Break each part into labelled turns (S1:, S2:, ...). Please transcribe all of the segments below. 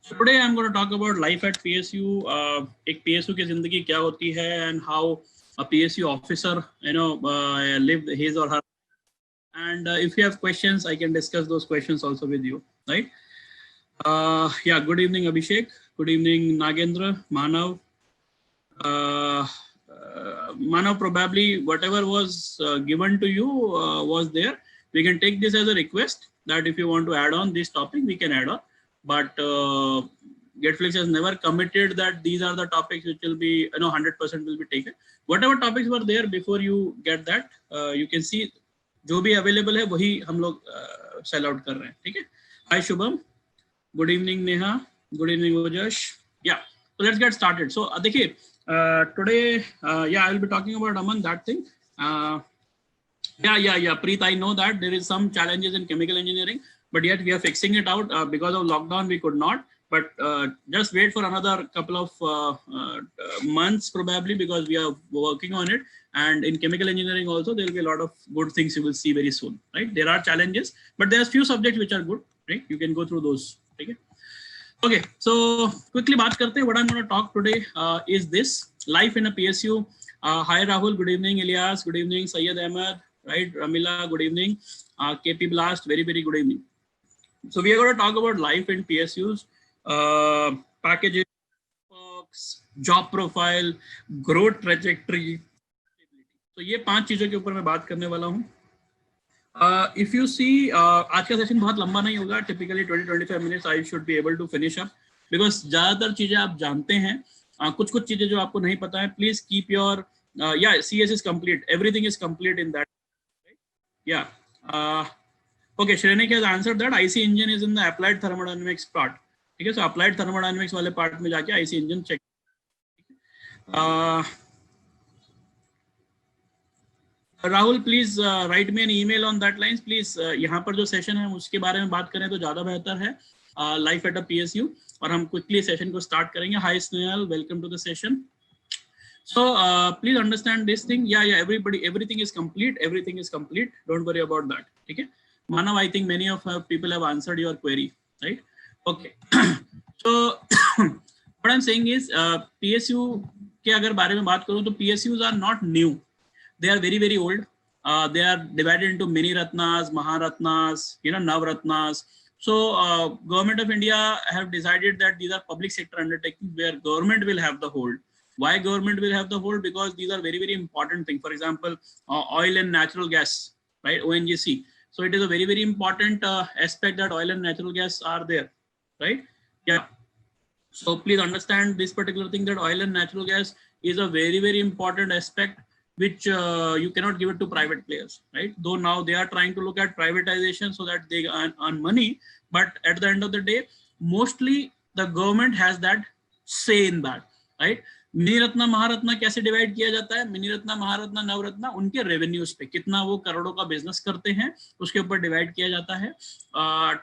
S1: So today I'm going to talk about life at PSU. एक PSU की जिंदगी क्या होती है and how a PSU officer, live his or her. And if you have questions, I can discuss those questions also with you, right? Yeah, good evening, Abhishek. Good evening, Nagendra, Manav. Manav, probably whatever was given to you was there. We can take this as a request that if you want to add on this topic, we can add on. But Getflix has never committed that these are the topics which will be, 100% will be taken. Whatever topics were there before you get that, you can see जो भी available है वही हम लोग sell out कर रहे हैं, ठीक है? Hi Shubham, good evening Neha, good evening Ojash. Yeah, so let's get started. So देखिए today, I will be talking about Aman that thing. Preet, I know that there is some challenges in chemical engineering, but yet we are fixing it out. Because of lockdown, we could not. But just wait for another couple of months probably, because we are working on it. And in chemical engineering also, there will be a lot of good things you will see very soon, right? There are challenges, but there's few subjects which are good, right? You can go through those, okay? Okay, so quickly baat karte hain. What I'm going to talk today is this, life in a PSU. Hi Rahul, good evening. Ilyas, good evening. Syed Ahmed, right? Ramila, good evening. KP Blast, very, very good evening. So we are going to talk about life in PSUs, packages, perks, job profile, growth trajectory. So ये 5 चीजों के ऊपर मैं बात करने वाला हूँ. If you see, आज का सेशन बहुत लंबा नहीं होगा. Typically 20-25 minutes I should be able to finish up, because ज़्यादातर चीजें आप जानते हैं. कुछ चीजें जो आपको नहीं पता है, please keep your CS is complete. Everything is complete in that. Right? Yeah. Okay, Shrenik has answered that. IC engine is in the applied thermodynamics part. ठीक है, so applied thermodynamics वाले part में जाके IC engine check. Rahul please write me an email on that lines please. यहाँ पर जो session है उसके बारे में बात करें तो ज्यादा बेहतर है, लाइफ एट अ PSU, और हम क्विकली सेशन को स्टार्ट करेंगे. Hi Snehal, welcome to the session. So please understand this thing. Everybody, everything is complete. Don't worry about that. Okay. Manav, I think many of people have answered your query, right? Okay. So what I'm saying is PSU के अगर बारे में बात करूँ तो PSUs are not new. They are very, very old. They are divided into mini Ratnas, Maharatnas, Navratnas. So government of India have decided that these are public sector undertakings where government will have the hold. Why government will have the hold? Because these are very, very important things. For example, oil and natural gas, right? ONGC. So it is a very, very important aspect that oil and natural gas are there, right? Yeah. So please understand this particular thing, that oil and natural gas is a very, very important aspect which you cannot give it to private players, right? Though now they are trying to look at privatization so that they earn money, but at the end of the day, mostly the government has that say in that, right? Mini Ratna Maharatna कैसे divide किया जाता है? Mini Ratna Maharatna Navratna उनके revenues पे, कितना वो करोड़ों का बिजनेस करते हैं उसके ऊपर डिवाइड किया जाता है.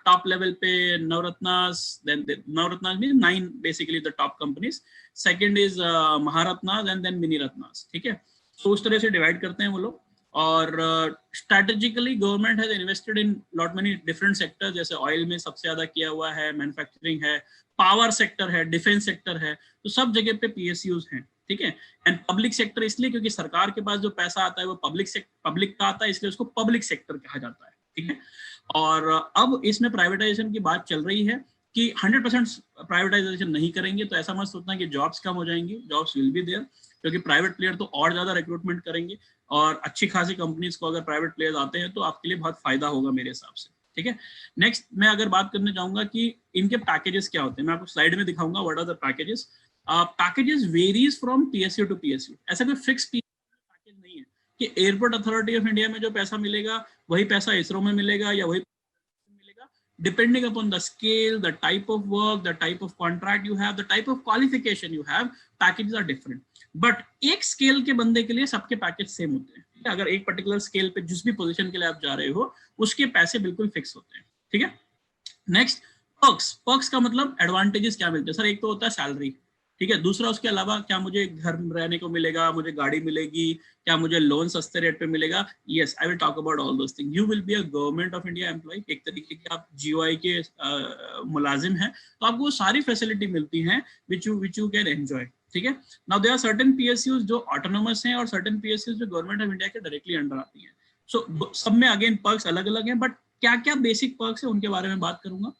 S1: टॉप लेवल पे Navratnas, then Navratnas mean 9 basically the top companies. Second is Maharatnas and then mini Ratnas. ठीक है, तो उस तरह से डिवाइड करते हैं वो लोग. और strategically government has invested in lot many different sectors. जैसे ऑयल में सबसे ज्यादा किया हुआ है, मैन्युफैक्चरिंग है, पावर सेक्टर है, डिफेंस सेक्टर है, तो सब जगह पे PSUs हैं. ठीक है. एंड पब्लिक सेक्टर इसलिए क्योंकि सरकार के पास जो पैसा आता है वो पब्लिक का आता है, इसलिए उसको पब्लिक सेक्टर कहा जाता है. ठीक है. और अब इसमें प्राइवेटाइजेशन की बात चल रही है कि 100% प्राइवेटाइजेशन नहीं करेंगे, तो ऐसा मत सोचना कि जॉब्स कम हो जाएंगी. जॉब्स विल बी देयर, क्योंकि प्राइवेट प्लेयर तो और ज्यादा रिक्रूटमेंट करेंगे, और अच्छी खासी कंपनीज को अगर प्राइवेट प्लेयर्स आते हैं तो आपके लिए बहुत फायदा होगा मेरे हिसाब से. ठीक है. नेक्स्ट मैं अगर बात करने चाहूंगा कि इनके पैकेजेस क्या होते हैं, मैं आपको स्लाइड में दिखाऊंगा what are the packages. Packages varies from PSU to PSU. ऐसा कोई फिक्स पैकेज नहीं है कि एयरपोर्ट अथॉरिटी ऑफ इंडिया में जो पैसा मिलेगा वही पैसा इसरो में मिलेगा या वही मिलेगा. Depending upon the scale, the type of work, the type of contract you have, the type of qualification you have, packages are different. But एक स्केल के बंदे के लिए सबके पैकेज सेम होते हैं. अगर एक पर्टिकुलर स्केल पे जिस भी पोजीशन के लिए आप जा रहे हो उसके पैसे बिल्कुल फिक्स होते हैं. ठीक है. Next, perks. पर्क्स का मतलब एडवांटेजेस क्या मिलते हैं. सर एक तो होता है सैलरी, ठीक है। दूसरा, उसके अलावा क्या मुझे घर रहने को मिलेगा, मुझे गाड़ी मिलेगी, क्या मुझे लोन सस्ते रेट पे मिलेगा? Yes, I will talk about all those thing. You will be a government of India employ, एक तरीके के आप जीओआई के मुलाजिम हैं, तो आपको वो सारी फैसिलिटी मिलती हैं विच यू कैन एंजॉय। ठीक है। Now there are certain PSUs जो ऑटोनोमस हैं और सर्टेन पीएसयूज जो गवर्नमेंट ऑफ इंडिया के डायरेक्टली अंडर आती हैं। सो सब में अगेन पर्क्स अलग अलग हैं, बट क्या क्या बेसिक पर्क्स है उनके बारे में बात करूंगा।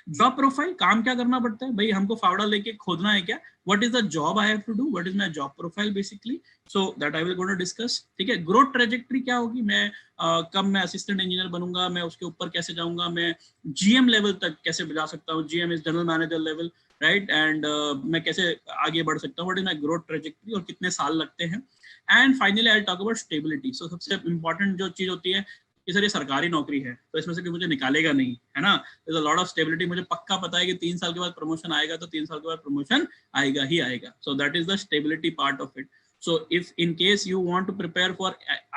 S1: जॉब प्रोफाइल, काम क्या करना पड़ता है भाई, हमको फावड़ा लेके खोदना है क्या? What is the job I have to do, what is my job profile basically, so that I will gonna discuss. ठीक है। ग्रोथ ट्रेजेक्टरी क्या होगी, मैं कब मैं असिस्टेंट इंजीनियर बनूंगा, मैं उसके ऊपर कैसे जाऊंगा, मैं जीएम लेवल तक कैसे जा सकता हूँ, GM is general manager level, right, and मैं कैसे आगे बढ़ सकता हूँ, what is my growth trajectory और कितने साल लगते हैं। And finally I will talk about stability. So सबसे इंपॉर्टेंट जो चीज होती है कि सर ये सरकारी नौकरी है तो इसमें से मुझे निकालेगा नहीं, है ना, there is a lot of stability, मुझे पक्का पता है कि 3 साल के बाद प्रमोशन आएगा तो 3 साल के बाद प्रमोशन आएगा ही आएगा। सो that is the stability part of it. So if in case you want to prepare for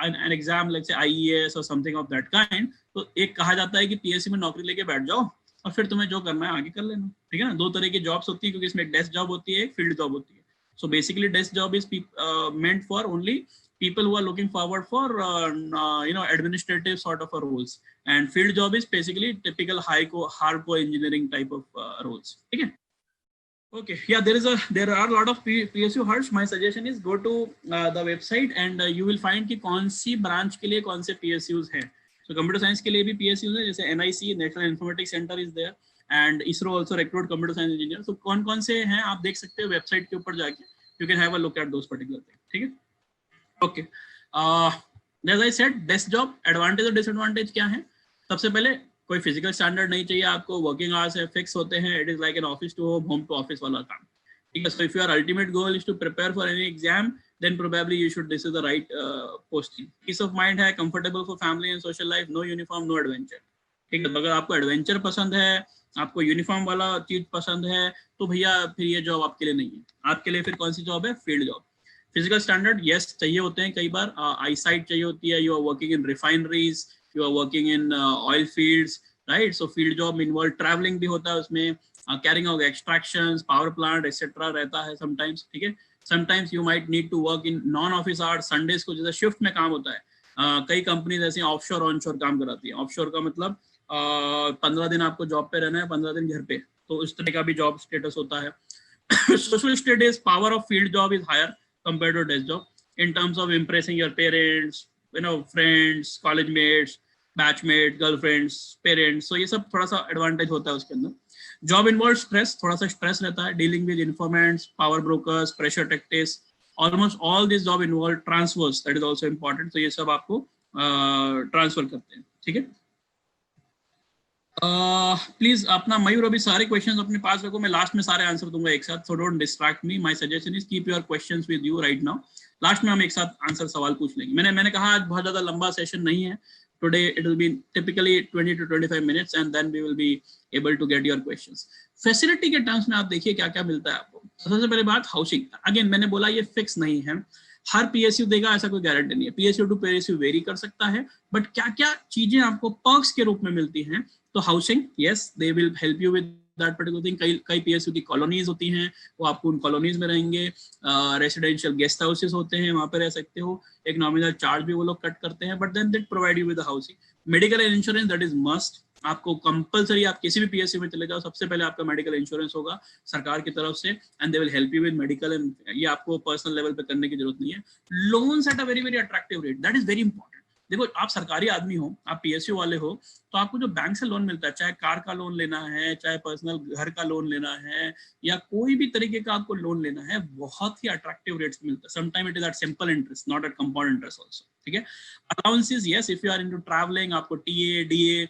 S1: an exam, let's say IES or something of that kind, तो एक कहा जाता है कि पीएससी में नौकरी लेके बैठ जाओ और फिर तुम्हें जो करना है आगे कर लेना। ठीक है ना। दो तरह की जॉब्स होती है, क्योंकि इसमें एक डेस्क जॉब होती है, एक फील्ड जॉब होती है। So basically desk job is meant for only people who are looking forward for administrative sort of roles, and field job is basically typical hardcore engineering type of roles. Okay. Okay, yeah, there are a lot of PSU Harsh. My suggestion is go to the website and you will find कि कौन सी branch के लिए कौन से PSUs हैं. So computer science के लिए भी PSUs हैं, जैसे NIC National Informatics Center is there, and ISRO also recruit computer science engineer. So कौन कौन से हैं आप देख सकते हो वेबसाइट के ऊपर जाके, you can have a look at those particular things. ठीक है. Okay. As I said, desk job advantage और disadvantage क्या है? सबसे पहले कोई फिजिकल स्टैंडर्ड नहीं चाहिए आपको, वर्किंग आवर्स है, फिक्स होते हैं, it is like an office to home to office वाला काम। ठीक है। So if your ultimate goal is to prepare for any exam, then probably you should, this is the right posting. Peace of mind है, comfortable for family and social life, no uniform, no adventure. ठीक है। अगर आपको adventure पसंद है, आपको uniform वाला चीज पसंद है, तो भैया फिर ये जॉब आपके लिए नहीं है। आपके लिए फिर कौन सी जॉब है? Field job. Physical standard yes चाहिए होते हैं, कई बार आई साइट चाहिए होती है, you are working in refineries, you are working in oil fields, right. So field job involve travelling भी होता है उसमें, carrying out extractions, power plant etcetera रहता है समटाइम्स। ठीक है। Sometimes you might need to work in non office hours, Sundays को जैसे शिफ्ट में काम होता है। कई कंपनीज ऐसे ऑफशोर ऑनशोर काम कराती है। ऑफशोर का मतलब 15 दिन आपको जॉब पे रहना है, 15 दिन घर पे, तो इस तरह का भी जॉब स्टेटस होता है। Social status, power of field job is higher compared to desk job in terms of impressing your parents, friends, college mates, batchmates, girlfriends, parents. So ये सब थोड़ा सा एडवांटेज होता है उसके अंदर। जॉब इन्वॉल्व स्ट्रेस, थोड़ा सा स्ट्रेस रहता है, dealing with informants, power brokers, pressure tactics, almost all this job involve transfers, that is also important. तो ये सब आपको ट्रांसफर करते हैं। ठीक है। प्लीज अपना मयूर अभी सारे क्वेश्चंस अपने पास रखो, मैं लास्ट में सारे आंसर दूंगा एक साथ, so don't distract me. My suggestion is keep your questions with you right now. Last में हम एक साथ आंसर सवाल पूछ लेंगे। मैंने कहा आज बहुत ज्यादा लंबा सेशन नहीं है, today it will be typically 20 to 25 minutes and then we will be able to get your questions. Facility के टर्म्स में आप देखिए क्या क्या मिलता है आपको। सबसे पहले बात हाउसिंग, अगेन मैंने बोला ये फिक्स नहीं है, हर पीएसयू देगा ऐसा कोई गारंटी नहीं है, पीएसयू टू पीएसयू वेरी कर सकता है, बट क्या क्या चीजें आपको पर्क्स के रूप में मिलती हैं। तो housing, yes they will help you with that particular thing. कई पीएसयू की कॉलोनीज होती हैं, वो आपको उन कॉलोनीज में रहेंगे। रेसिडेंशियल गेस्ट हाउसेस होते हैं, वहां पर रह सकते हो, एक नॉमिनल चार्ज भी वो लोग कट करते हैं, but then they provide you with housing. Medical insurance, that is must, आपको कंपलसरी, आप किसी भी पीएसयू में चले जाओ, सबसे पहले आपका मेडिकल इंश्योरेंस होगा सरकार की तरफ से, and they will help you with medical, and ये आपको पर्सनल लेवल पे करने की जरूरत नहीं है। Loans at a very very attractive rate, that is very important. देखो आप सरकारी आदमी हो, आप पीएसयू वाले हो, तो आपको जो बैंक से लोन मिलता है, चाहे कार का लोन लेना है, चाहे पर्सनल घर का लोन लेना है, या कोई भी तरीके का आपको लोन लेना है, बहुत ही अट्रैक्टिव रेट्स मिलता है। Sometime it is at simple interest, not at compound interest also. ठीक है। Allowances, yes if you are into travelling, आपको टीए डीए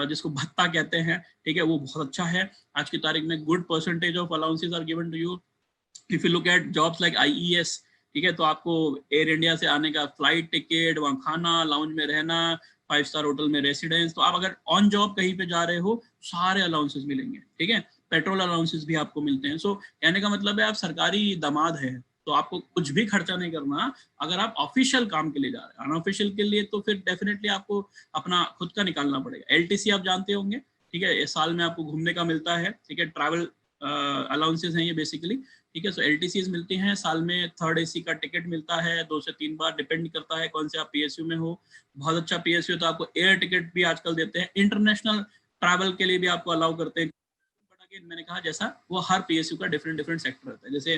S1: जिसको भत्ता कहते हैं, ठीक है, वो बहुत अच्छा है आज की तारीख में। Good percentage of allowances are given to you. If you look at jobs like IES, ठीक है, तो आपको एयर इंडिया से आने का फ्लाइट टिकट, वहाँ खाना, लाउंज में रहना, 5 स्टार होटल में रेसिडेंस, तो आप अगर ऑन जॉब कहीं पे जा रहे हो सारे अलाउंसेस मिलेंगे। ठीक है। पेट्रोल अलाउंसेस भी आपको मिलते हैं। सो कहने का मतलब है आप सरकारी दामाद है तो आपको कुछ भी खर्चा नहीं करना अगर आप ऑफिशियल काम के लिए जा रहे हैं। अनऑफिशियल के लिए तो फिर डेफिनेटली आपको अपना खुद का निकालना पड़ेगा। एलटीसी आप जानते होंगे, ठीक है, ये साल में आपको घूमने का मिलता है, ठीक है, ट्रैवल अलाउंसेस हैं ये बेसिकली, ठीक है। सो LTCs मिलती हैं, साल में 3rd AC का टिकट मिलता है 2 से 3 बार, डिपेंड करता है कौन से आप PSU में हो। बहुत अच्छा PSU तो आपको एयर टिकट भी आजकल देते हैं, इंटरनेशनल ट्रैवल के लिए भी आपको अलाउ करते हैं। बट अगेन मैंने कहा जैसा वो हर PSU का डिफरेंट डिफरेंट सेक्टर रहता है। जैसे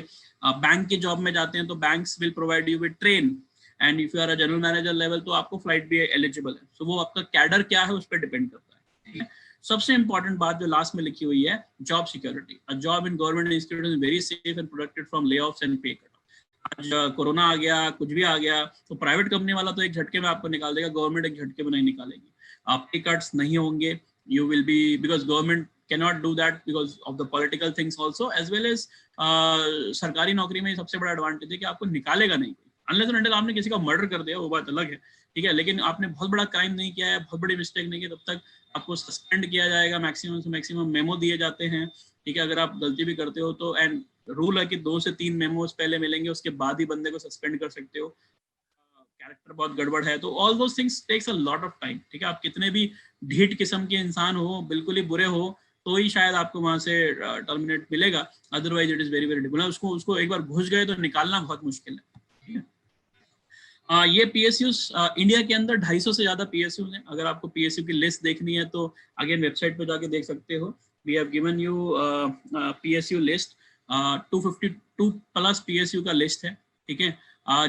S1: बैंक की जॉब में जाते हैं तो banks will provide you with train, and if you are a general manager level तो आपको फ्लाइट भी एलिजिबल है। सो वो आपका कैडर क्या है उस पर डिपेंड करता है, ठीक है। सबसे इंपॉर्टेंट बात जो लास्ट में लिखी हुई है, job security. A job in government institute is very safe and protected from layoffs and पे कट। आज कोरोना आ गया, कुछ भी आ गया, तो प्राइवेट कंपनी वाला तो एक झटके में आपको निकाल देगा, गवर्नमेंट एक झटके में नहीं निकालेगी। आप पे कट्स नहीं होंगे, you will be, because government cannot do that because of the political things also, as well as सरकारी नौकरी में सबसे बड़ा एडवांटेज है कि आपको निकालेगा नहीं कोई, अनलेस एंड अनटिल आपने किसी का मर्डर कर दिया वो बात अलग है, ठीक है। लेकिन आपने बहुत बड़ा क्राइम नहीं किया है, बहुत बड़ी मिस्टेक नहीं की, तब तक आपको सस्पेंड किया जाएगा, मैक्सिमम से मैक्सिमम मेमो दिए जाते हैं, ठीक है। अगर आप गलती भी करते हो तो, एंड रूल है कि 2 से 3 मेमोज पहले मिलेंगे, उसके बाद ही बंदे को सस्पेंड कर सकते हो। कैरेक्टर बहुत गड़बड़ है तो all those things takes a lot of time, ठीक है। आप कितने भी ढीठ किस्म के इंसान हो, बिल्कुल ही बुरे हो, तो ही शायद आपको वहां से टर्मिनेट मिलेगा, otherwise it is very very difficult. उसको एक बार घुस गए तो निकालना बहुत मुश्किल है, ठीक है। ये PSUs इंडिया के अंदर 250 से ज्यादा PSUs हैं। अगर आपको PSU की लिस्ट देखनी है तो अगेन वेबसाइट पे जाके देख सकते हो। We have given you PSU list, 252 plus PSU का लिस्ट है, ठीक है।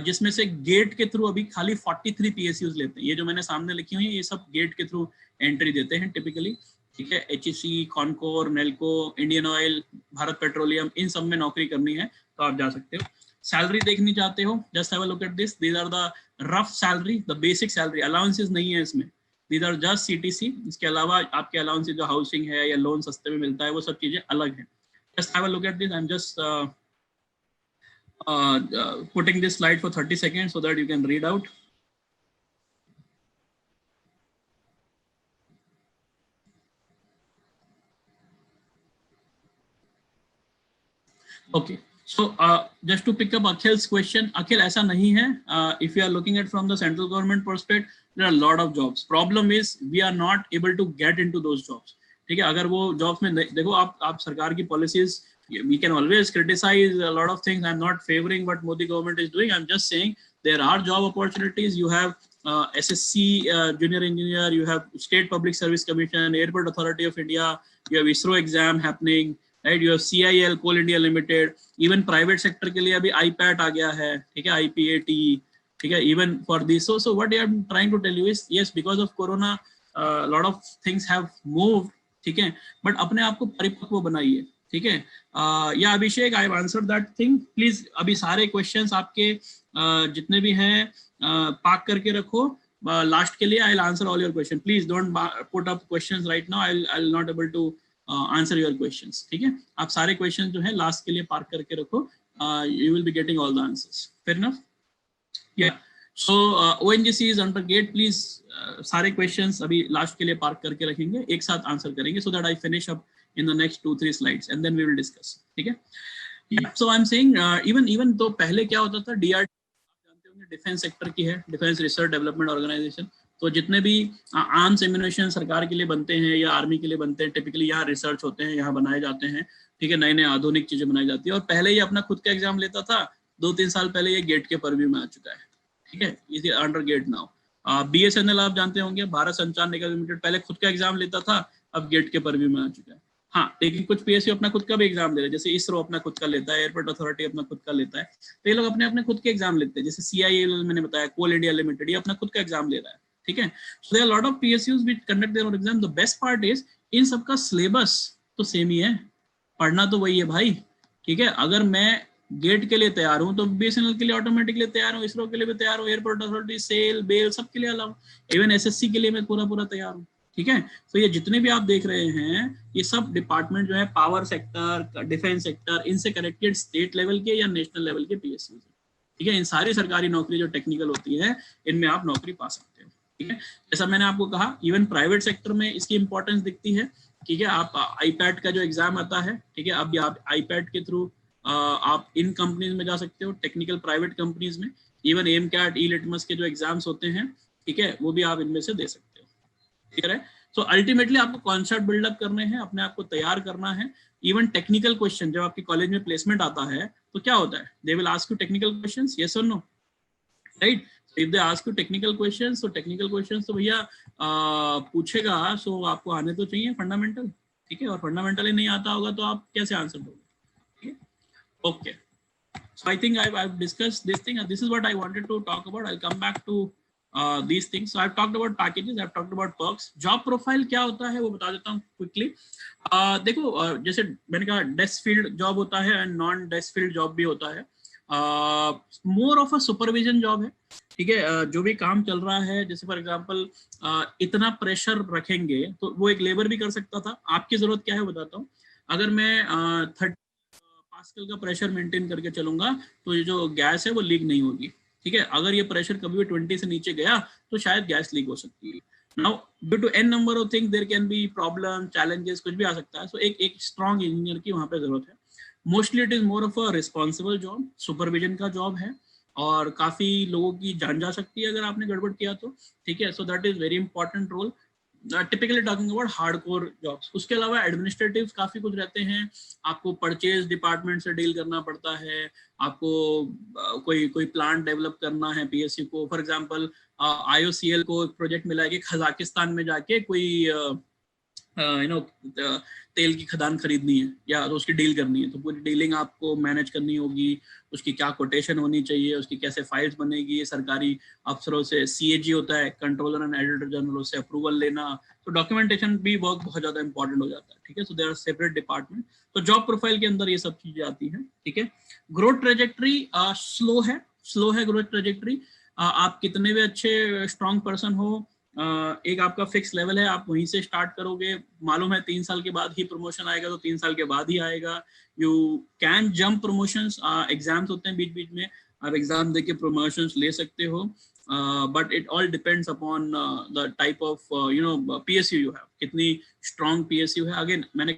S1: जिसमें से गेट के थ्रू अभी खाली 43 PSUs लेते हैं। ये जो मैंने सामने लिखी हुई है ये सब गेट के थ्रू एंट्री देते हैं टिपिकली, ठीक है। HEC, कॉनकोर, नेल्को, इंडियन ऑयल, भारत पेट्रोलियम, इन सब में नौकरी करनी है तो आप जा सकते हो। सैलरी देखनी चाहते हो, just have a look at this, these are the rough salary, the basic salary, allowances नहीं है इसमें, दीज आर जस्ट CTC। इसके अलावा आपके अलाउंसेस जो हाउसिंग है या लोन सस्ते में मिलता है वो सब चीजें अलग है। Just have a look at this, I am just putting this slide for 30 seconds so that you can read out. Okay, so just to pick up Akhil's question, Akhil, ऐसा नहीं है, if you are looking at from the central government perspective, there are a lot of jobs. Problem is we are not able to get into those jobs, ठीक है। अगर वो jobs में देखो, आप सरकार की policies, we can always criticize a lot of things. I'm not favoring what Modi government is doing. I'm just saying there are job opportunities. You have SSC junior engineer, you have State Public Service Commission, Airport Authority of India, you have ISRO exam happening, right? You have CIL, Coal India Limited, even private sector के लिए अभी IPAT आ गया है, ठीक है, IPAT, ठीक है, even for this. So what I am trying to tell you is, yes, because of Corona, a lot of things have moved, ठीक है, but अपने आप को परिपक्व बनाइए, ठीक है। या Abhishek, I have answered that thing, please अभी सारे क्वेश्चंस आपके जितने भी हैं पार्क करके रखो लास्ट के लिए। I will answer all your question, please don't put up questions right now, I will not able to answer your questions, ठीक है। आप सारे क्वेश्चन जो है लास्ट के लिए पार्क करके रखो, you will be getting all the answers, fair enough. Yeah so ONGC is under GATE, please सारे क्वेश्चंस अभी लास्ट के लिए पार्क करके रखेंगे, एक साथ आंसर करेंगे, so that I finish up in the next 2-3 slides and then we will discuss, ठीक है। Yeah, so I'm saying even तो पहले क्या होता था, DRDO जानते होंगे, डिफेंस सेक्टर की है, डिफेंस रिसर्च डेवलपमेंट ऑर्गेनाइजेशन। तो जितने भी आर्म्स एम्यूनिशन सरकार के लिए बनते हैं या आर्मी के लिए बनते हैं, टिपिकली यहाँ रिसर्च होते हैं, यहाँ बनाए जाते हैं, ठीक है, नए नए आधुनिक चीजें बनाई जाती है। और पहले ये अपना खुद का एग्जाम लेता था, 2-3 साल पहले ये गेट के परव्यू में आ चुका है, ठीक है, is under GATE now. BSNL आप जानते होंगे, भारत संचार निगम लिमिटेड, पहले खुद का एग्जाम लेता था, अब गेट के परव्यू में आ चुका है। हाँ, लेकिन कुछ PSU अपना खुद का भी एग्जाम ले रहे हैं, जैसे ISRO अपना खुद का लेता है, एयरपोर्ट अथॉरिटी अपना खुद का लेता है, तो ये लोग अपने अपने खुद के एग्जाम लेते हैं। जैसे CIL मैंने बताया, कोल इंडिया लिमिटेड, ये अपना खुद का एग्जाम ले रहा है, ठीक है। So there are lot of PSUs which conduct their own exam. The best part is इन सबका सिलेबस तो सेम ही है, पढ़ना तो वही है भाई, ठीक है। अगर मैं गेट के लिए तैयार हूँ तो BSNL के लिए ऑटोमेटिकली तैयार हूँ, ISRO के लिए भी तैयार हूँ, एयरपोर्ट अथॉरिटी, सेल, बेल, सबके लिए अलाउ, इवन SSC के लिए मैं पूरा तैयार हूँ, ठीक है। तो ये जितने भी आप देख रहे हैं, ये सब डिपार्टमेंट जो है, पावर सेक्टर, डिफेंस सेक्टर, इनसे कनेक्टेड स्टेट लेवल के या नेशनल लेवल के PSU, ठीक है। इन सारी सरकारी नौकरी जो टेक्निकल होती है, इनमें आप नौकरी पा सकते हो, ठीक है। जैसा मैंने आपको कहा, इवन प्राइवेट सेक्टर में इसकी इंपॉर्टेंस दिखती है, ठीक है। आप IPAT का जो एग्जाम आता है, ठीक है, अब आप IPAT के थ्रू आप इन कंपनीज में जा सकते हो, टेक्निकल प्राइवेट कंपनीज में। इवन AMCAT, E-Litmus के जो एग्जाम्स होते हैं, ठीक है, वो भी आप इनमें से दे सकते हो, ठीक है। सो अल्टीमेटली आपको कॉन्सेप्ट बिल्डअप करने हैं, अपने आप को तैयार करना है. इवन टेक्निकल क्वेश्चन जब आपके कॉलेज में प्लेसमेंट आता है तो क्या होता है, they will ask you technical questions, yes or no, right. If they ask you technical questions, तो टेक्निकल क्वेश्चंस तो भैया पूछेगा, सो आपको आने तो चाहिए फंडामेंटल, ठीक है. और फंडामेंटल ही नहीं आता होगा तो आप कैसे आंसर दोगे, ठीक है. Okay, so I think I've discussed this thing, and this is what I wanted to talk about. I'll come back to these things. So I've talked about packages, I've talked about perks. Job profile क्या होता है वो बता देता हूँ quickly. देखो जैसे मैंने कहा डेस्क फील्ड जॉब होता है and non desk field job भी होता है. More of a supervision job है, ठीक है. जो भी काम चल रहा है, जैसे फॉर एग्जांपल इतना प्रेशर रखेंगे तो वो एक लेबर भी कर सकता था. आपकी जरूरत क्या है बताता हूँ. अगर मैं 30 पास्कल का प्रेशर मेंटेन करके चलूंगा तो ये जो गैस है वो लीक नहीं होगी, ठीक है. अगर ये प्रेशर कभी भी 20 से नीचे गया तो शायद गैस लीक हो सकती है. Now due to an number of things there can be problem, challenges, कुछ भी आ सकता है. सो एक स्ट्रांग इंजीनियर की वहां पे जरूरत है. Mostly it is more of a responsible job, supervision का जॉब है, और काफी लोगों की जान जा सकती है अगर आपने गड़बड़ किया तो, ठीक है. So that is very important role. Typically talking about hardcore jobs. उसके अलावा एडमिनिस्ट्रेटिव काफी कुछ रहते हैं. आपको परचेज डिपार्टमेंट से डील करना पड़ता है, आपको कोई प्लांट डेवलप करना है पीएसयू को. फॉर एग्जांपल आईओसीएल को एक प्रोजेक्ट मिला है कि कजाकिस्तान में जाके कोई तेल की खदान खरीदनी है या तो उसकी डील करनी है, तो पूरी डीलिंग आपको मैनेज करनी होगी. उसकी क्या कोटेशन होनी चाहिए, उसकी कैसे फाइल्स बनेगी, सरकारी अफसरों से, सीएजी होता है कंट्रोलर एंड एडिटर जनरल, से अप्रूवल लेना. तो डॉक्यूमेंटेशन भी वर्क बहुत ज्यादा इंपॉर्टेंट हो जाता है, ठीक है. So there are separate department. तो जॉब प्रोफाइल के अंदर ये सब चीजें आती हैं, ठीक है. ग्रोथ ट्रेजेक्ट्री स्लो है ग्रोथ ट्रेजेक्ट्री. आप कितने भी अच्छे स्ट्रॉन्ग पर्सन हो, एक आपका फिक्स लेवल है, आप वहीं से स्टार्ट करोगे. मालूम है 3 साल के बाद ही प्रमोशन आएगा तो 3 साल के बाद ही आएगा. You can jump promotions, exams होते हैं बीच बीच में, आप एग्जाम देके प्रमोशंस ले सकते हो. But it all depends upon the type of PSU you have, कितनी स्ट्रॉन्ग पीएसयू है. अगेन मैंने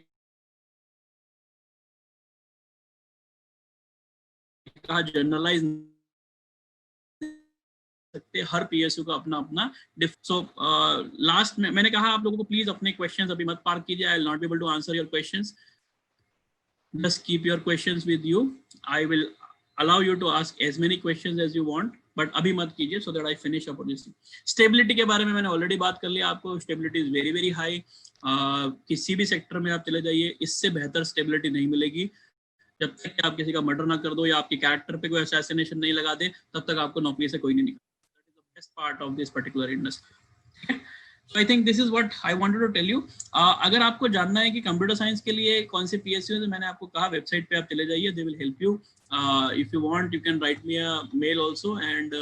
S1: कहा जनरलाइज सकते, हर पीएसयू का अपना अपना. सो लास्ट में मैंने कहा आप लोगों को प्लीज अपने क्वेश्चंस अभी मत पार्क कीजिए. I will not be able to answer your questions. Just keep your questions with you. I will allow you to ask as many questions as you want, but अभी मत कीजिए so that I finish up this. Stability के बारे में मैंने already बात कर लिया आपको. Stability is very very high. किसी भी सेक्टर में आप चले जाइए, इससे बेहतर स्टेबिलिटी नहीं मिलेगी. जब तक कि आप किसी का मर्डर ना कर दो या आपके कैरेक्टर पे कोई असैसिनेशन नहीं लगा दे, तब तक आपको नौकरी से कोई नहीं निकाल. Best part of this particular industry. So I think this is what I wanted to tell you. अगर आपको जानना है कि कंप्यूटर साइंस के लिए कौन से पीएसयू है, तो मैंने आपको कहा वेबसाइट पे आप चले जाइए, they will help you. If you want, you can write me a mail also, and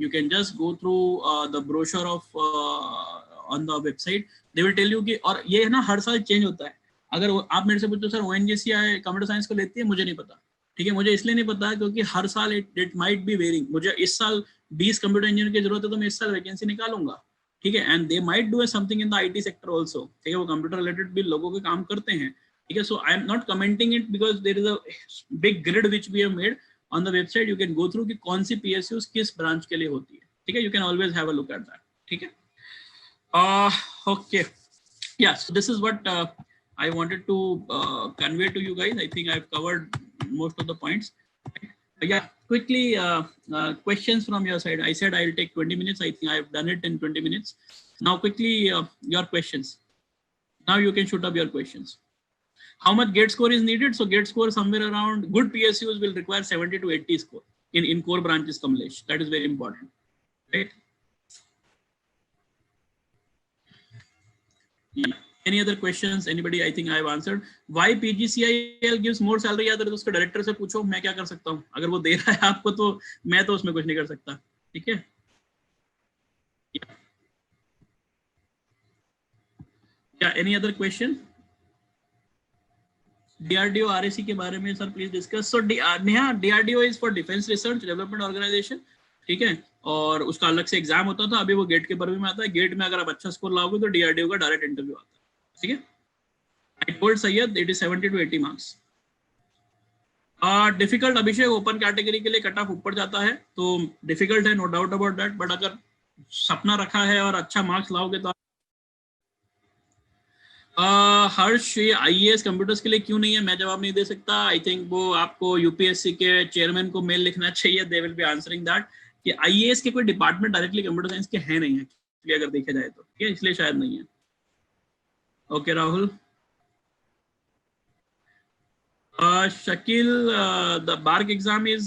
S1: you can just go through the brochure of on the website. They will tell you कि, और ये है ना हर साल चेंज होता है. अगर आप मेरे से पूछो सर ONGC कंप्यूटर साइंस को लेती है, मुझे नहीं पता, ठीक है. मुझे इसलिए नहीं पता क्योंकि हर साल इट माइट बी वेरिंग. मुझे इस साल 20 कंप्यूटर इंजीनियर की जरूरत है तो मैं इस साल वैकेंसी निकालूंगा, ठीक है. And they might do something in the IT sector also, ठीक है. वो कंप्यूटर रिलेटेड भी लोगों के काम करते हैं, ठीक है. So I am not commenting it because there is a big grid which we have made on the website. You can go through कि कौन सी पीएसयूज किस ब्रांच के लिए होती है, ठीक है. You can always have a look at that, ठीक है. Okay, yeah, so this is what I wanted to convey to you guys. I think I've covered most of the points. Yeah, quickly questions from your side. I said I'll take 20 minutes. I think I've done it in 20 minutes. Now quickly your questions. Now you can shoot up your questions. How much gate score is needed? So gate score somewhere around, good PSUs will require 70 to 80 score in core branches, Kamlesh. That is very important, right? Yeah. Any other questions? Anybody? I think I have answered. Why PGCIL gives more salary? या तो उसके director से पूछो, मैं क्या कर सकता हूँ. अगर वो दे रहा है आपको तो मैं तो उसमें कुछ नहीं कर सकता, ठीक है. Yeah, any other question? DRDO RAC के बारे में sir please discuss. So Neha, DRDO is for defence research development organisation, ठीक है. और उसका अलग से एग्जाम होता था, अभी वो गेट के बारे में आता है. गेट में अगर आप अच्छा स्कोर लाओगे तो DRDO का डायरेक्ट इंटरव्यू आता है, ठीक है. I told Syed it is 70 to 80 marks. Difficult Abhishek, open category के लिए कट ऑफ ऊपर जाता है तो डिफिकल्ट है, no doubt about that. But अगर सपना रखा है और अच्छा मार्क्स लाओगे तो हर्ष, ये आईएएस कंप्यूटर्स के लिए क्यों नहीं है, मैं जवाब नहीं दे सकता. आई थिंक वो आपको यूपीएससी के चेयरमैन को मेल लिखना चाहिए, they will be answering that, कि आईएएस के कोई डिपार्टमेंट डायरेक्टली कंप्यूटर साइंस के है नहीं है अगर देखा जाए तो, ठीक है, इसलिए शायद नहीं है. Okay Rahul. Shakil, the BARC exam is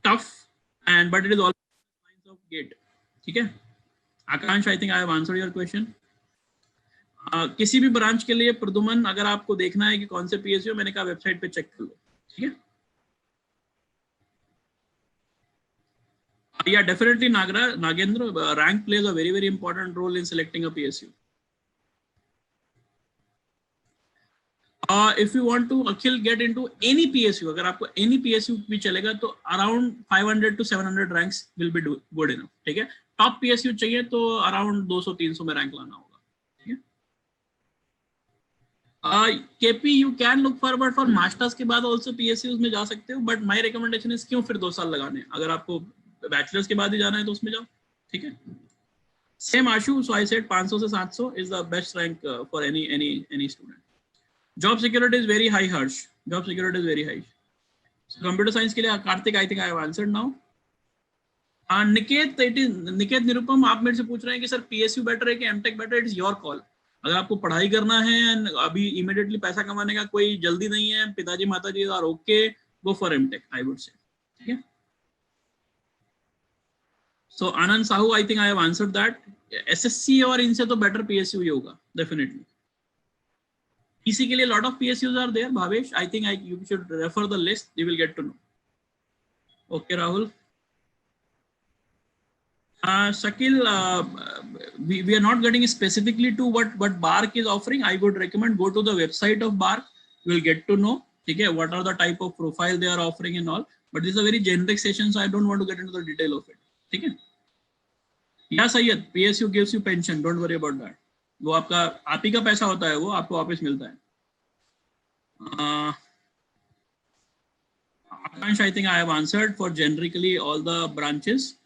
S1: tough, and but it is also lines of gate. ठीक है. आकांश, I think I have answered your question. किसी भी ब्रांच के लिए प्रदुमन, अगर आपको देखना है कि कौन से पीएसयू, मैंने कहा वेबसाइट पे चेक कर लो. ठीक है. Yeah, definitely Nagendra, rank plays a very important role in selecting a PSU. If you want to Akhil get into any PSU, अगर आपको any PSU भी चलेगा तो around 500 to 700 ranks will be good enough. ठीक है. Top PSU चाहिए तो around 200-300 में रैंक लाना होगा. ठीक है. KP you can look forward for masters के बाद also PSUs में जा सकते हो, but my recommendation is क्यों फिर 2 साल लगाने, अगर आपको बैचलर्स के बाद ही जाना है तो उसमें जाओ. ठीक है. Same Ashu, so I said 500 से 700 is the best rank for any student. Job security is very high, Harsh. Job security is very high. So computer science के लिए Kartik, I think I have answered now. Niket, Niket Nirupam, आप मेरे से पूछ रहे हैं कि सर PSU बेटर है कि MTech better, it is your call. अगर आपको पढ़ाई करना है, अभी इमीडिएटली पैसा कमाने का कोई जल्दी नहीं है, पिताजी माताजी are okay, go for MTech, I would say. ठीक है. So Anand Sahu, I think I have answered that. SSC और इनसे तो बेटर PSU ही होगा डेफिनेटली. इसी के लिए lot of PSUs are there. Bhavesh, I think you should refer the list. You will get to know. Okay, Rahul. Shakil, we are not getting specifically to what BARC is offering. I would recommend go to the website of BARC. You will get to know. Okay, what are the type of profile they are offering and all. But this is a very generic session, so I don't want to get into the detail of it. Okay. Yeah, Syed, PSU gives you pension. Don't worry about that. वो आपका आप ही का पैसा होता है, वो आपको वापस मिलता है. Akash, I think I have answered for generically all the branches.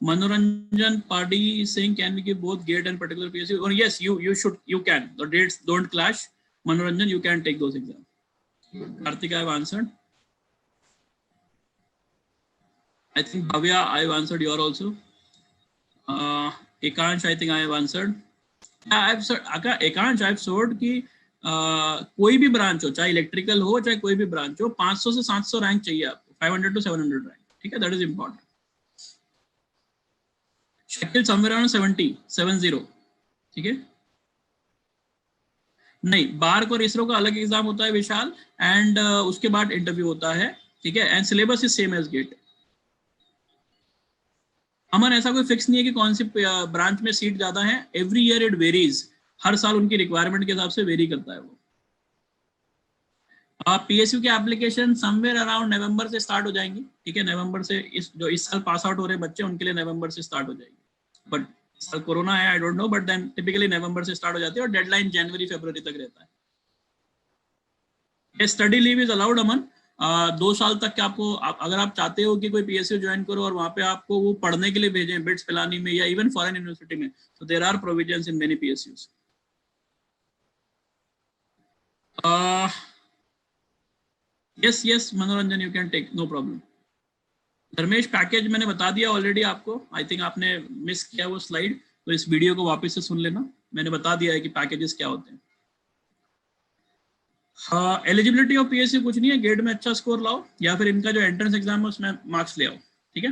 S1: Manoranjan Padi is saying, can we give both GATE and particular PSU? Oh, yes, you should, you can. The dates don't clash. Manoranjan, you can take those exams. Karthik, I have answered. I think Bhavya, I have answered your also. Ekansh, I think I have answered. Ekansh, I have sold कि कोई भी branch हो, चाहे electrical हो चाहे कोई भी branch हो, 500 से 700 रैंक चाहिए आपको, 500 to 700 रैंक. ठीक है, that is important. Shakeel somewhere around 70. ठीक है. नहीं, बार्क और इसरो का अलग एग्जाम होता है विशाल, एंड उसके बाद इंटरव्यू होता है. ठीक है. And syllabus is same as GATE. Aman, ऐसा कोई फिक्स नहीं है कि कौन सी ब्रांच में सीट ज्यादा है. Every year it varies. हर साल उनकी रिक्वायरमेंट के हिसाब से वेरी करता है वो. PSU के एप्लीकेशन समवेयर अराउंड नवंबर से स्टार्ट हो जाएंगी. ठीक है. नवंबर से जो इस साल पास आउट हो रहे बच्चे, उनके लिए नवंबर से स्टार्ट हो जाएगी. बट इस साल कोरोना है, I don't know, but then typically नवंबर से स्टार्ट हो जाती है और डेडलाइन जनवरी फरवरी तक रहता है. स्टडी लीव इज अलाउड अमन. 2 साल तक के आपको, अगर आप चाहते हो कि कोई PSU ज्वाइन करो और वहां पे आपको वो पढ़ने के लिए भेजें बिट्स पिलानी में या इवन फॉरेन यूनिवर्सिटी में, तो there are provisions in many PSUs. yes Manoranjan, you can take, no problem. Dharmesh, package मैंने बता दिया ऑलरेडी आपको. आई थिंक आपने मिस किया वो स्लाइड, तो इस वीडियो को वापस से सुन लेना. मैंने बता दिया है कि पैकेजेस क्या होते हैं. एलिजिबिलिटी ऑफ PSU कुछ नहीं है, गेट में अच्छा स्कोर लाओ या फिर इनका जो एंट्रेंस एग्जाम है उसमें मार्क्स ले आओ. ठीक है.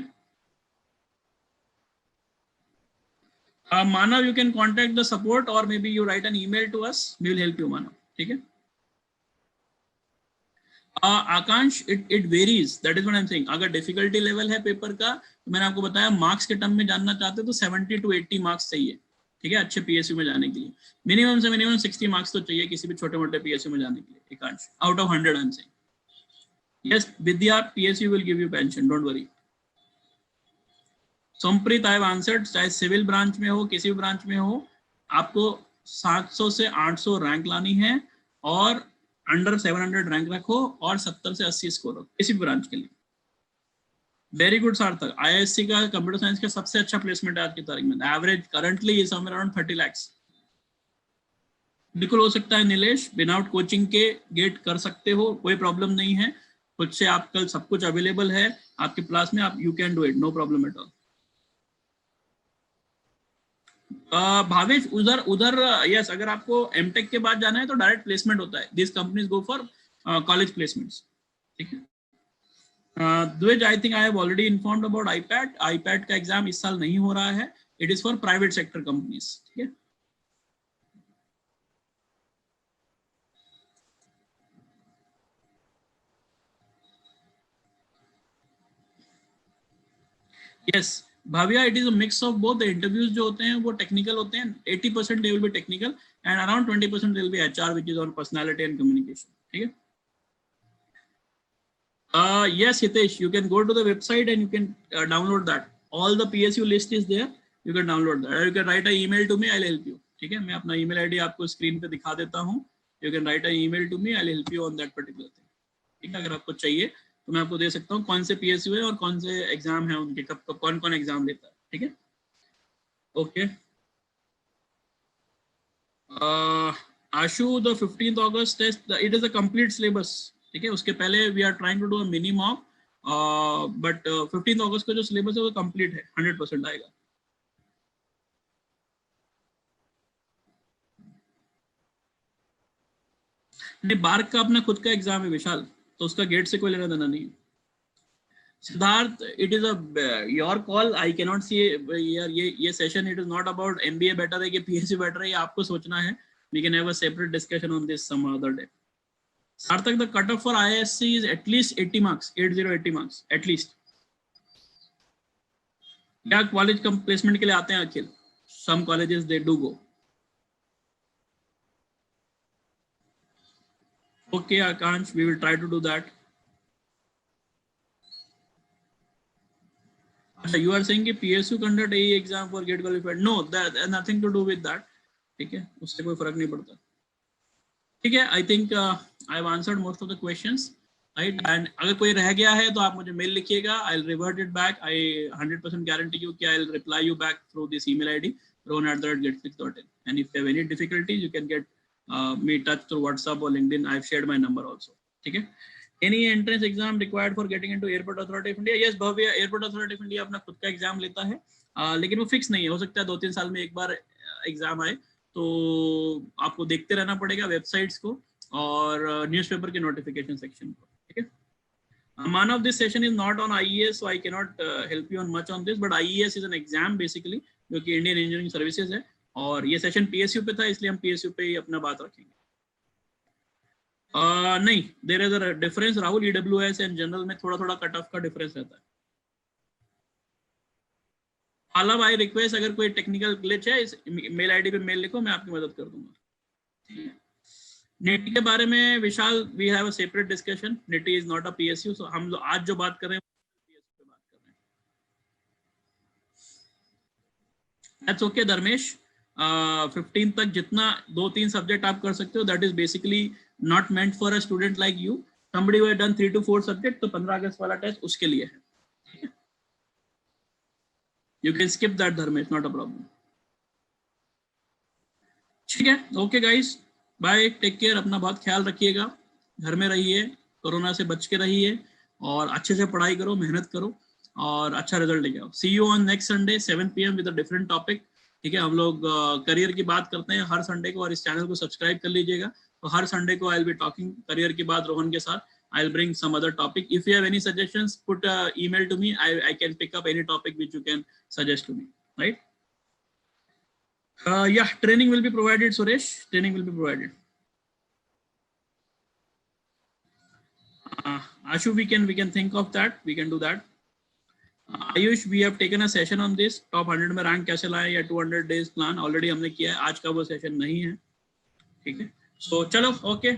S1: Manav, you can contact the support or maybe you write an email to us, we will help you Manav. ठीक है. Akansh, it varies, that is what I am saying. अगर डिफिकल्टी लेवल है पेपर का, तो मैंने आपको बताया मार्क्स के टर्म में जानना चाहते हो तो 70 to 80 मार्क्स चाहिए. ठीक है, अच्छे PSU में जाने के लिए. मिनिमम से मिनिमम 60 मार्क्स तो चाहिए किसी भी छोटे मोटे PSU में जाने के लिए. Ekansh, out of 100 I am saying. Yes Vidya, PSU will give you pension, don't worry. Sompreet, I have answered. चाहे सिविल ब्रांच में हो, किसी भी ब्रांच में हो, आपको 700 से 800 रैंक लानी है और अंडर 700 रैंक रखो और 70 से 80 स्कोर रखो किसी भी ब्रांच के लिए. वेरी गुड सार्थक. IISc का कंप्यूटर साइंस का सबसे अच्छा प्लेसमेंट है आज की तारीख में. Average currently is somewhere around 30 lakhs. बिल्कुल हो सकता है नीलेश, विदाउट कोचिंग के गेट कर सकते हो, कोई प्रॉब्लम नहीं है, खुद से आप कल सब कुछ अवेलेबल है आपके क्लास में, आप you can do it, no problem at all. Bhavesh उधर उधर यस, अगर आपको एमटेक के बाद जाना है तो डायरेक्ट प्लेसमेंट होता है, this companies go for college placements, ठीक है। द्विज, आई think I have already informed about iPad, iPad का एग्जाम इस साल नहीं हो रहा है, it is for private sector companies, ठीक है। Yes Bhavya, it is a mix of both, the interviews जो होते हैं वो टेक्निकल होते हैं, 80% they will be technical and around 20% they will be HR which is on personality and communication, ठीक है। Yes, Hitesh, you can go to the website and you can download that. All the PSU list is there. You can download that. Or you can write an email to me. I'll help you. ठीक है, मैं अपना email ID आपको screen पे दिखा देता हूँ. You can write an email to me. I'll help you on that particular thing. ठीक है, अगर आपको चाहिए तो मैं आपको दे सकता हूँ कौन से PSU है और कौन से एग्जाम है उनके, कब कब कौन कौन एग्जाम लेता है, ठीक है. Okay. Ashu, the 15th August test, it is a complete syllabus. ठीक है, उसके पहले we are trying to do a mini mock, but 15 अगस्त को जो सिलेबस है वो कंप्लीट है, 100% आएगा. नहीं, बार्क का अपना खुद का एग्जाम है विशाल, तो उसका गेट से कोई लेना देना नहीं. Siddharth, it is a your call, I can not see यार, ये session it is not about MBA better है कि पीएसयू बेटर है, ये आपको सोचना है. We can have a separate discussion on this some other day. Sarthak, the cutoff for IISc is at least 80 marks, 80 marks at least. क्या college कम placement के लिए आते हैं अखिल? Some colleges they do go. Okay, Akansh, we will try to do that. You are saying कि PSU conduct AE exam for get qualified? No, that has nothing to do with that. ठीक है, उससे कोई फर्क नहीं पड़ता. ठीक है, आई think I have answered most of the questions, right. And अगर कोई रह गया है तो आप मुझे मेल लिखिएगा, I will revert it back. I 100% guarantee you कि I will reply you back through this email ID rohan@getflix.in. and if you have any difficulties you can get me touch through WhatsApp or LinkedIn. I have shared my number also. ठीक है. Any entrance exam required for getting into Airport Authority of India? Yes, Bhavya, Airport Authority of India अपना खुद का exam लेता है, लेकिन वो fix नहीं है, हो सकता है 2-3 साल में एक बार एग्जाम आए, तो आपको देखते रहना पड़ेगा वेबसाइट्स को और न्यूज़पेपर के नोटिफिकेशन सेक्शन को, ठीक है. Manav, this session is not on IES, so I cannot help you on much on this, but IES is an exam basically जो कि इंडियन इंजीनियरिंग सर्विसेज है, और ये सेशन PSU पे था इसलिए हम PSU पे ही अपना बात रखेंगे. नहीं, there is a difference Rahul, EWS and general में थोड़ा थोड़ा कट ऑफ का डिफरेंस रहता है. आलम, आई रिक्वेस्ट, अगर कोई टेक्निकल ग्लिच है इस मेल आईडी पे मेल लिखो, मैं आपकी मदद कर दूंगा. निटी के बारे में Vishal, we have a separate discussion. NITIE is not a PSU, so हम आज जो बात कर रहे हैं PSU पे बात कर रहे हैं. That's okay Dharmesh. 15 तक जितना 2-3 सब्जेक्ट आप कर सकते हो, that is basically not meant for a student like you. Somebody who has done 3 to 4 subject, तो 15 अगस्त वाला टेस्ट उसके लिए है. You can skip that, Dharmesh, not a problem. ठीक है, okay guys, bye, take care, अपना बहुत ख्याल रखिएगा, घर में रहिए, कोरोना से बच के रहिए और अच्छे से पढ़ाई करो, मेहनत करो और अच्छा रिजल्ट लेके आओ. See you on next Sunday 7 PM with a different topic. ठीक है, हम लोग करियर की बात करते हैं हर संडे को, और इस चैनल को सब्सक्राइब कर लीजिएगा. तो हर संडे को I will be talking career की बात रोहन के साथ. I'll bring some other topic. If you have any suggestions, put an email to me. I can pick up any topic which you can suggest to me, right? Yeah, training will be provided, Suresh. Training will be provided. Ashu, we can think of that. We can do that. Ayush, we have taken a session on this. Top 100 में rank कैसे लाएं या 200 days plan already हमने किया है. आज का वो session नहीं है, ठीक है. So चलो, okay,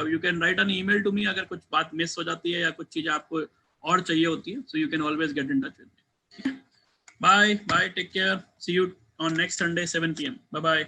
S1: you can write an email to me अगर कुछ बात मिस हो जाती है या कुछ चीजें आपको और चाहिए होती है. So you can always get in touch with me. Bye, take care. See you on next Sunday 7 PM. Bye.